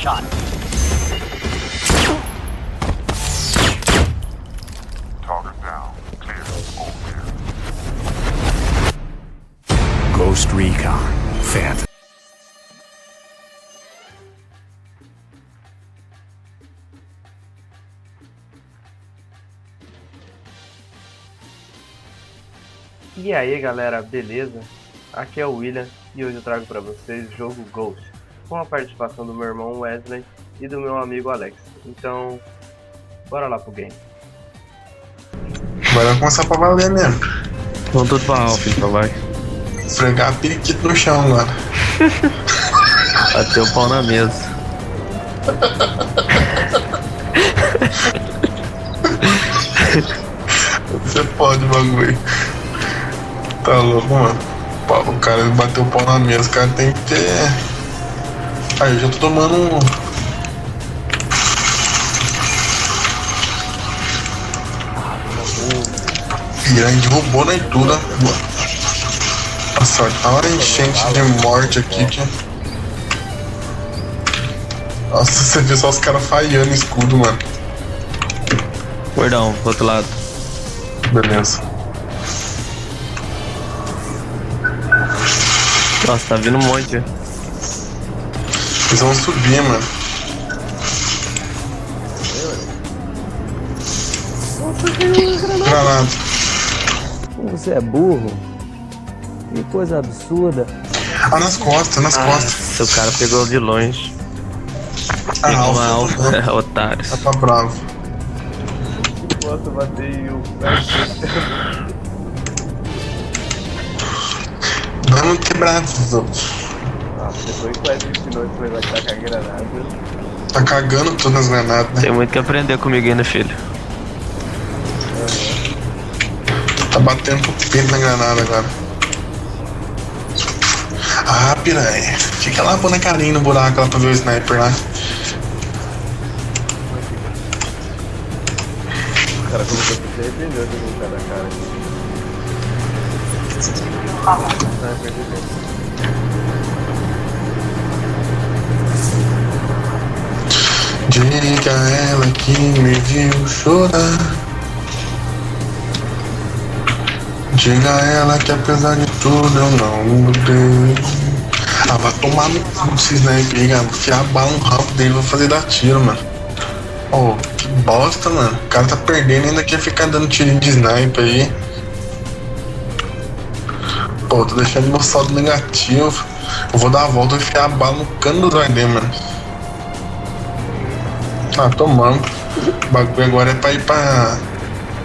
shot. Target down. Clear. All clear. Ghost Recon Phantom. E aí galera, beleza? Aqui é o William e hoje eu trago pra vocês o jogo Ghost, com a participação do meu irmão Wesley e do meu amigo Alex. Então, bora lá pro game. Vai começar pra valer mesmo. Vamos tudo pra Alpha, então vai. Esfregar periquito no chão agora. Bateu o pau na mesa. Você pode, bagulho. Tá louco, mano. O cara bateu o pau na mesa, o cara tem que ter. Aí eu já tô tomando um. Piranha derrubou na tudo. Nossa, tá uma enchente de morte aqui que. Nossa, você viu só os caras falhando escudo, mano. Gordão, pro outro lado. Beleza. Nossa, tá vindo um monte. Eles vão subir, mano. Granada. Você é burro? Que coisa absurda. Ah, nas costas, nas costas. Seu cara pegou de longe. Ah, Pegou uma Alfa. Alpha, otários. Tá bravo. Posso bater e o... Vamos quebrar os outros. Depois que o Wesley ensinou que vai tacar granada. Tá cagando tudo nas granadas, né? Tem muito que aprender comigo ainda, filho. Tá batendo com o peito na granada agora. Ah, piranha. Fica lá pondo a carinha no buraco lá pra ver o sniper lá. O cara começou a se arrepender de colocar na cara. Diga a ela que me viu chorar. Diga a ela que apesar de tudo eu não mudei. Ah, vai tomar no cu esse sniper aí, cara. Enfiar a bala no rabo dele, vou fazer dar tiro, mano. Oh, que bosta, mano. O cara tá perdendo e ainda quer ficar dando tirinho de sniper aí. Pô, tô deixando meu saldo negativo. Eu vou dar a volta e enfiar a bala no cano do zóio dele, mano. Ah, tomando. O bagulho agora é pra ir pra...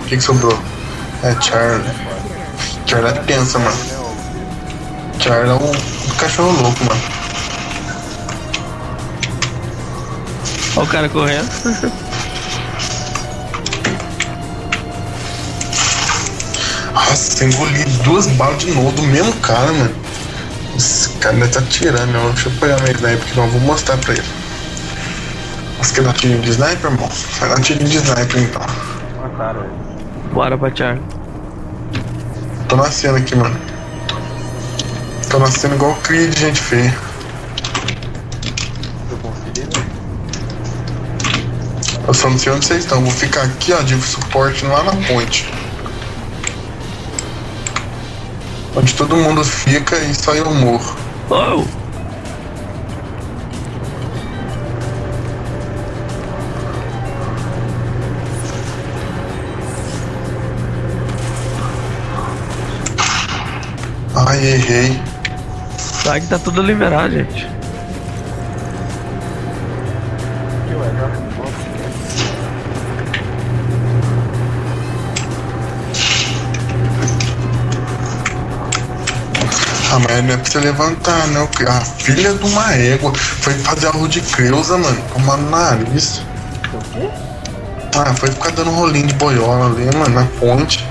O que sobrou? É Charlie. Charlie é tensa, mano. Charlie é um cachorro louco, mano. Olha o cara correndo. Nossa, engoli 2 balas de novo do mesmo cara, mano. Esse cara ainda tá tirando, né? Deixa eu pegar meu sniper que não vou mostrar pra ele. Você quer dar tirinho de sniper, irmão? Vai dar tirinho de sniper então. Mataram ele. Bora pra Charlie. Tô nascendo aqui, mano. Tô nascendo igual o cria de gente feia. Eu conferi, né? Eu só não sei onde vocês estão. Vou ficar aqui, ó, de suporte lá na ponte. Onde todo mundo fica e só eu morro. Oh! Ai, errei. Tá que tá tudo liberado, gente. Que ué, tá? Ah, mas não é pra você levantar, não. A filha de uma égua foi fazer algo de Creusa, mano. Tomar no nariz. O quê? Ah, foi ficar dando rolinho de boiola ali, mano, na ponte.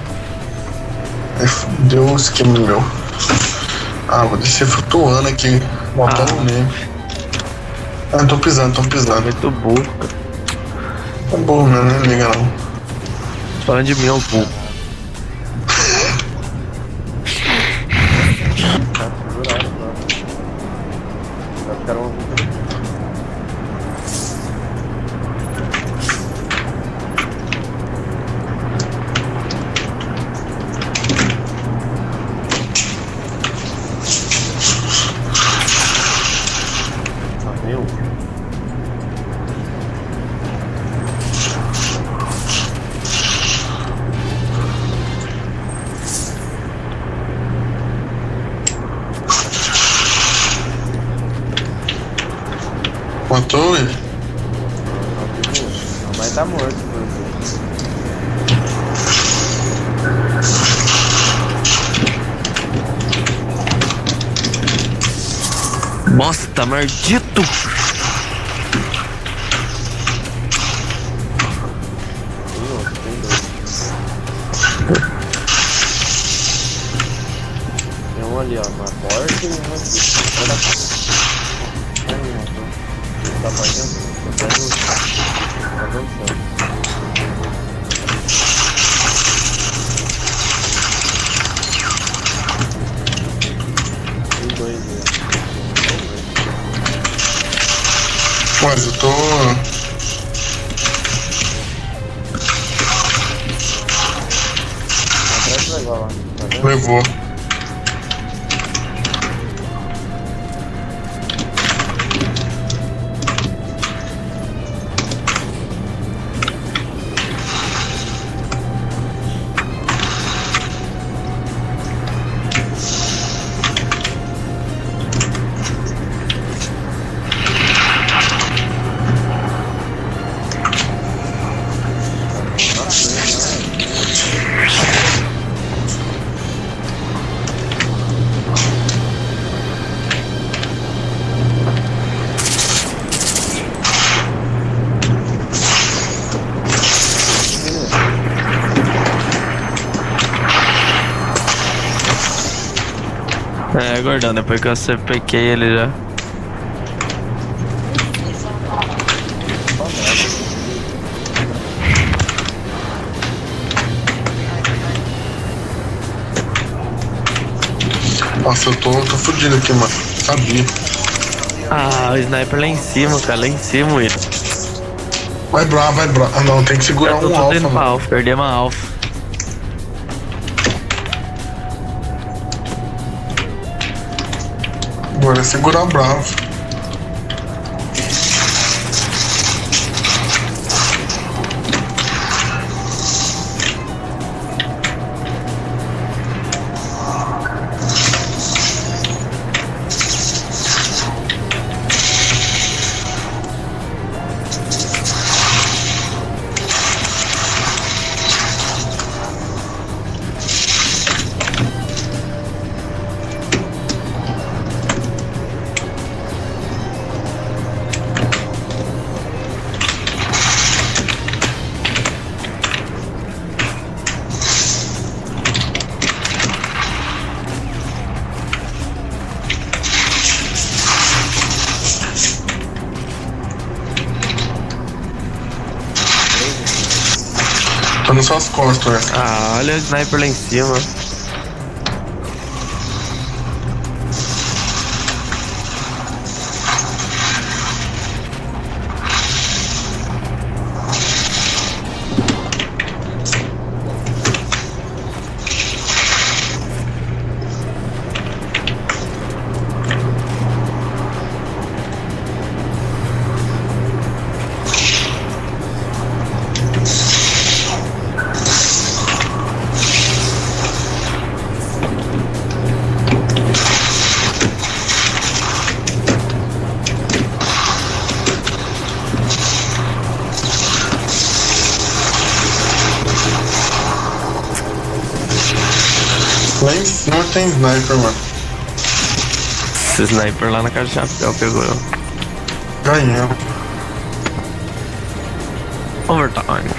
Aí deu o esquema meu. Ah, vou descer flutuando aqui, botando nele. Ah, tô pisando. Muito burro, cara. Tá bom, né? Não liga não. Falando de mim, é o burro. Tá segurado, tá? Vai ficar um... Mas tá morto, por exemplo. Bosta, maldito! Tem outro, tem dois. Tem um ali, ó, na porta e um aqui. Olha a porta. Tem um, ó. Ele tá fazendo? Tá avançando. Tem dois ali. Mas eu tô. Atrás do legal lá, tá vendo? Levou. É, gordão, depois que eu CPQei ele já. Nossa, eu tô fudido aqui, mano. Sabia. Ah, o sniper lá em cima, cara, lá em cima, Will. Vai bravo, vai bravo. Ah não, tem que segurar Eu tô um alfa, indo pra mano. alfa, perdi uma alfa. Agora é segurar bravo. Tá nas suas costas, né? Ah, olha o sniper lá em cima. Lá em cima tem sniper, mano. Esse sniper lá na caixa de chapéu pegou eu. Ganhamos. Overtime.